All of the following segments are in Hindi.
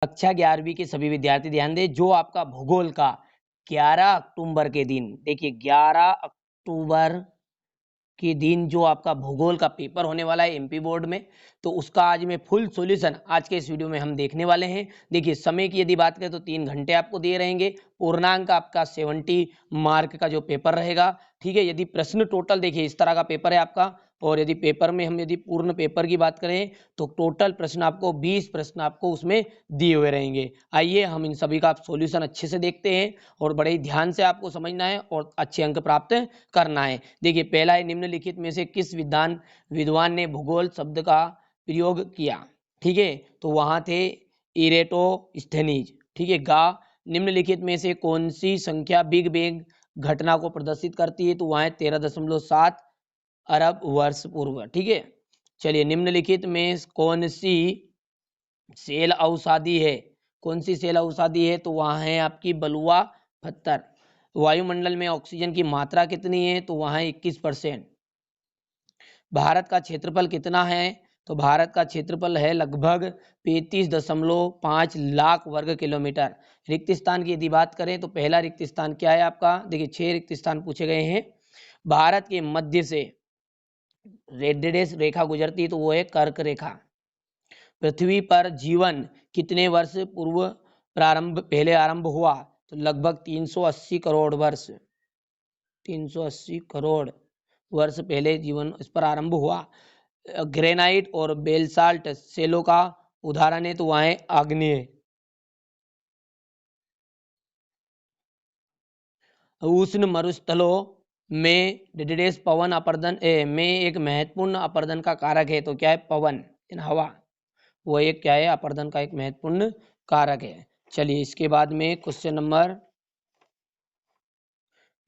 कक्षा 11वीं के सभी विद्यार्थी ध्यान दें, जो आपका भूगोल का 11 अक्टूबर के दिन, देखिए 11 अक्टूबर के दिन जो आपका भूगोल का पेपर होने वाला है एमपी बोर्ड में, तो उसका आज मैं फुल सॉल्यूशन आज के इस वीडियो में हम देखने वाले हैं। देखिए समय की यदि बात करें तो 3 घंटे आपको दिए रहेंगे। पूर्णांक आपका 70 मार्क का जो पेपर रहेगा, ठीक है। यदि प्रश्न टोटल देखिए इस तरह का पेपर है आपका, और यदि पेपर में हम यदि पूर्ण पेपर की बात करें तो टोटल प्रश्न आपको 20 प्रश्न आपको उसमें दिए हुए रहेंगे। आइए हम इन सभी का सॉल्यूशन अच्छे से देखते हैं, और बड़े ही ध्यान से आपको समझना है और अच्छे अंक प्राप्त करना है। देखिए पहला है, निम्नलिखित में से किस विद्वान ने भूगोल शब्द का प्रयोग किया, ठीक है। तो वहां थे इरेटोस्थेनीज, ठीक है। निम्नलिखित में से कौन सी संख्या बिग बैंग घटना को प्रदर्शित करती है, तो वहां है 13.7 अरब वर्ष पूर्व, ठीक है। चलिए निम्नलिखित में कौन सी सेल अवसादी है, कौन सी सेल अवसादी है, तो वहां है आपकी बलुआ पत्थर। वायुमंडल में ऑक्सीजन की मात्रा कितनी है, तो वहां 21%। भारत का क्षेत्रफल कितना है, तो भारत का क्षेत्रफल है लगभग 35.5 लाख वर्ग किलोमीटर। रिक्त स्थान की यदि बात करें तो पहला रिक्त स्थान क्या है आपका, देखिए 6 रिक्त स्थान पूछे गए हैं। भारत के मध्य से रेड रेखा गुजरती है, तो वो है कर्क रेखा। पृथ्वी पर जीवन कितने वर्ष पूर्व पहले आरंभ हुआ, तो लगभग 380 करोड़ वर्ष, 380 करोड़ वर्ष पहले जीवन इस पर आरंभ हुआ। ग्रेनाइट और बेलसाल्ट सेलों का उदाहरण है, तो वहां है आग्नेय। उष्ण मरुस्थलों में डिडेस पवन अपर्दन में एक महत्वपूर्ण अपर्दन का कारक है, तो क्या है, पवन इन हवा, वो एक क्या है, अपर्दन का एक महत्वपूर्ण कारक है। चलिए इसके बाद में क्वेश्चन नंबर,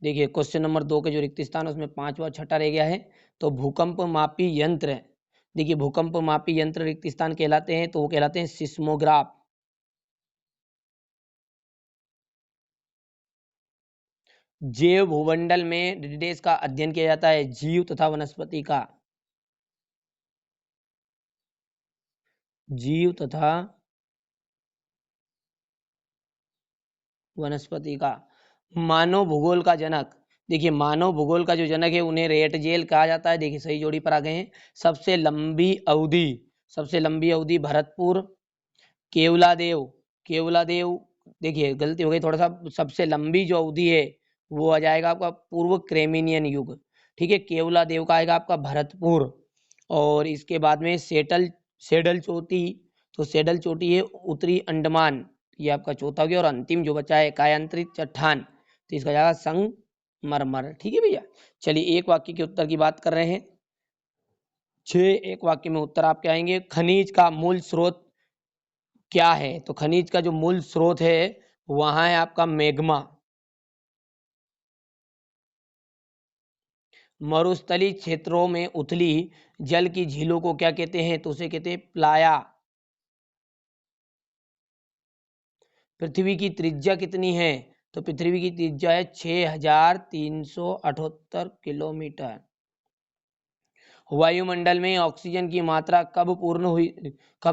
देखिए क्वेश्चन नंबर 2 के जो रिक्त स्थान है उसमें 5वां 6ठा रह गया है। तो भूकंप मापी यंत्र, देखिए भूकंप मापी यंत्र रिक्त स्थान कहलाते हैं, तो वो कहलाते हैं सिस्मोग्राफ। जैव भूमंडल में डिडेस का अध्ययन किया जाता है, जीव तथा वनस्पति का, जीव तथा वनस्पति का। मानव भूगोल का जनक, देखिए मानव भूगोल का जो जनक है उन्हें रेटजेल कहा जाता है। देखिए सही जोड़ी पर आ गए हैं। सबसे लंबी अवधि, सबसे लंबी अवधि भरतपुर। केवलादेव, केवलादेव, देखिए गलती हो गई थोड़ा सा, सबसे लंबी जो अवधि है वो आ जाएगा आपका पूर्व क्रेमिनियन युग, ठीक है। केवलादेव का आएगा आपका भरतपुर। और इसके बाद में सेडल चोटी, तो सेडल चोटी है उत्तरी अंडमान, ये आपका चौथा हो गया। और अंतिम जो बचा है कायांतरित चट्टान, तो इसका जाएगा संगमरमर, ठीक है भैया। चलिए एक वाक्य के उत्तर की बात कर रहे हैं। 6 एक वाक्य में उत्तर आपके आएंगे। खनिज का मूल स्रोत क्या है, तो खनिज का जो मूल स्रोत है वहां है आपका मैग्मा। मरुस्थलीय क्षेत्रों में उथली जल की झीलों को क्या कहते हैं, तो उसे कहते हैं प्लाया। पृथ्वी की त्रिज्या कितनी है, तो पृथ्वी की त्रिज्या है 6378 किलोमीटर। वायुमंडल में ऑक्सीजन की मात्रा कब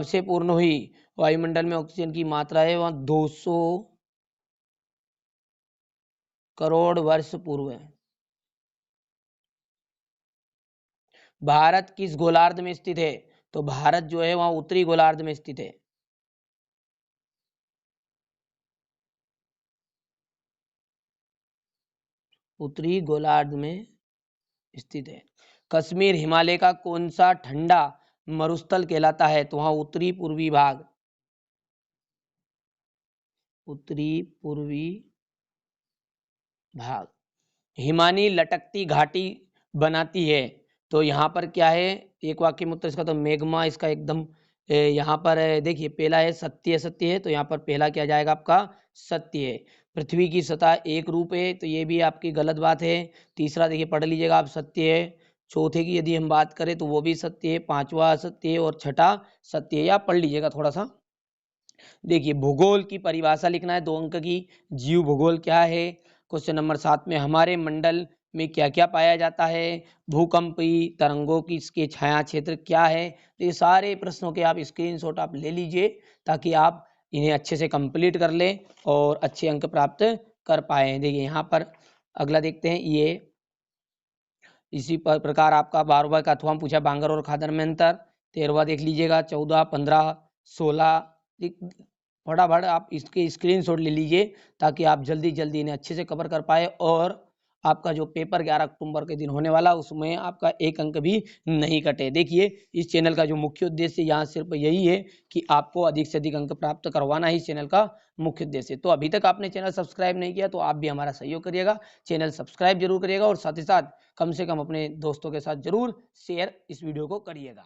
से पूर्ण हुई, वायुमंडल में ऑक्सीजन की मात्रा है वह 200 करोड़ वर्ष पूर्व है। भारत किस गोलार्ध में स्थित है, तो भारत जो है वह उत्तरी गोलार्ध में स्थित है। उत्तरी गोलार्ध में स्थित है। कश्मीर हिमालय का कौन सा ठंडा मरुस्थल कहलाता है, तो वहां उत्तरी पूर्वी भाग, उत्तरी पूर्वी भाग। हिमानी लटकती घाटी बनाती है, तो यहाँ पर क्या है, एक वाक्य में उत्तर इसका, तो मेघमा इसका एकदम यहाँ पर देखिए पहला है सत्य, सत्य है, तो यहाँ पर पहला क्या जाएगा आपका सत्य है। पृथ्वी की सतह एक रूप है, तो ये भी आपकी गलत बात है। तीसरा देखिए पढ़ लीजिएगा आप, सत्य है। चौथे की यदि हम बात करें तो वो भी सत्य है। पांचवा असत्य है और छठा सत्य है, या पढ़ लीजिएगा थोड़ा सा। देखिए भूगोल की परिभाषा लिखना है 2 अंक की। जीव भूगोल क्या है। क्वेश्चन नंबर 7 में हमारे मंडल में क्या क्या पाया जाता है, भूकंपी तरंगों की इसके छाया क्षेत्र क्या है। तो ये सारे प्रश्नों के आप स्क्रीनशॉट आप ले लीजिए, ताकि आप इन्हें अच्छे से कंप्लीट कर लें और अच्छे अंक प्राप्त कर पाए। देखिए यहाँ पर अगला देखते हैं, ये इसी प्रकार आपका 12वां का अथवा पूछा, बांगर और खादर में अंतर। 13वां देख लीजिएगा, 14, 15, 16। फटाफट आप इसके स्क्रीनशॉट ले लीजिए ताकि आप जल्दी जल्दी इन्हें अच्छे से कवर कर पाए और आपका जो पेपर 11 अक्टूबर के दिन होने वाला उसमें आपका एक अंक भी नहीं कटे। देखिए इस चैनल का जो मुख्य उद्देश्य यहाँ सिर्फ यही है कि आपको अधिक से अधिक अंक प्राप्त करवाना ही चैनल का मुख्य उद्देश्य है। तो अभी तक आपने चैनल सब्सक्राइब नहीं किया तो आप भी हमारा सहयोग करिएगा, चैनल सब्सक्राइब जरूर करिएगा और साथ ही साथ कम से कम अपने दोस्तों के साथ जरूर शेयर इस वीडियो को करिएगा।